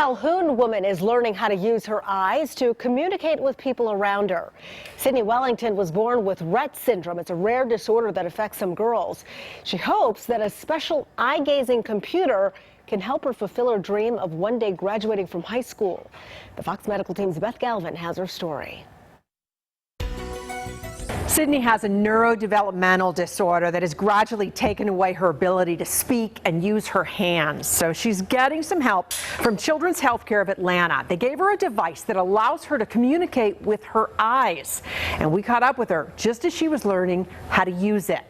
Calhoun woman is learning how to use her eyes to communicate with people around her. Sydney Wellington was born with Rett syndrome. It's a rare disorder that affects some girls. She hopes that a special eye-gazing computer can help her fulfill her dream of one day graduating from high school. The Fox Medical Team's Beth Galvin has her story. Sydney has a neurodevelopmental disorder that has gradually taken away her ability to speak and use her hands. So she's getting some help from Children's Healthcare of Atlanta. They gave her a device that allows her to communicate with her eyes. And we caught up with her just as she was learning how to use it.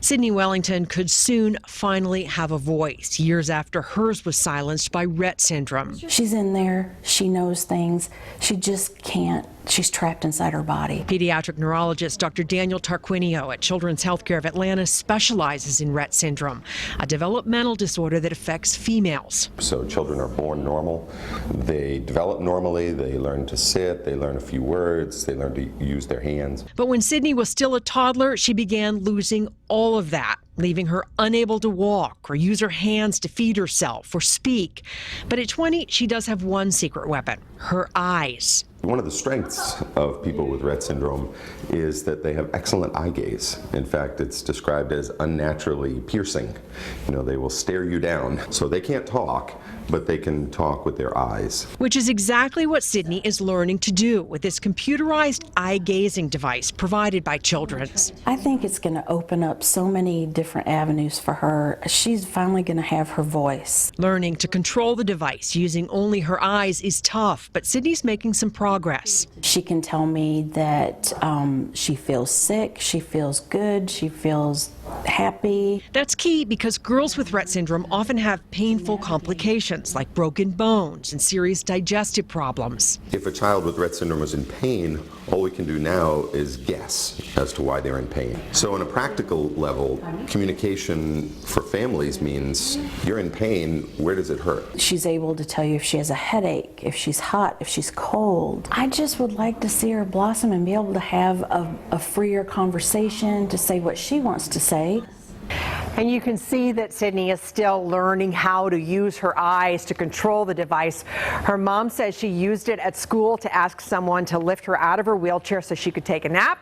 Sydney Wellington could soon finally have a voice, years after hers was silenced by Rett syndrome. She's in there, she knows things, she just can't. She's trapped inside her body. Pediatric neurologist Dr. Daniel Tarquinio at Children's Healthcare of Atlanta specializes in Rett syndrome, a developmental disorder that affects females. So children are born normal, they develop normally, they learn to sit, they learn a few words, they learn to use their hands. But when Sydney was still a toddler, she began losing all of that, leaving her unable to walk or use her hands to feed herself or speak. But at 20, she does have one secret weapon, her eyes. One of the strengths of people with Rett syndrome is that they have excellent eye gaze. In fact, it's described as unnaturally piercing. You know, they will stare you down. So they can't talk, but they can talk with their eyes. Which is exactly what Sydney is learning to do with this computerized eye-gazing device provided by Children's. I think it's going to open up so many different avenues for her. She's finally going to have her voice. Learning to control the device using only her eyes is tough, but Sydney's making some progress. She can tell me that she feels sick, she feels good, she feels happy. That's key because girls with Rett syndrome often have painful complications like broken bones and serious digestive problems. If a child with Rett syndrome is in pain, all we can do now is guess as to why they're in pain. So on a practical level, communication for families means you're in pain, where does it hurt? She's able to tell you if she has a headache, if she's hot, if she's cold. I just would like to see her blossom and be able to have a freer conversation, to say what she wants to say. And you can see that Sydney is still learning how to use her eyes to control the device. Her mom says she used it at school to ask someone to lift her out of her wheelchair so she could take a nap.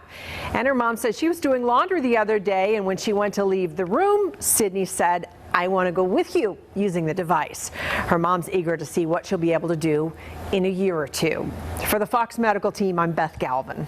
And her mom says she was doing laundry the other day, and when she went to leave the room, Sydney said, "I want to go with you," using the device. Her mom's eager to see what she'll be able to do in a year or two. For the Fox Medical Team, I'm Beth Galvin.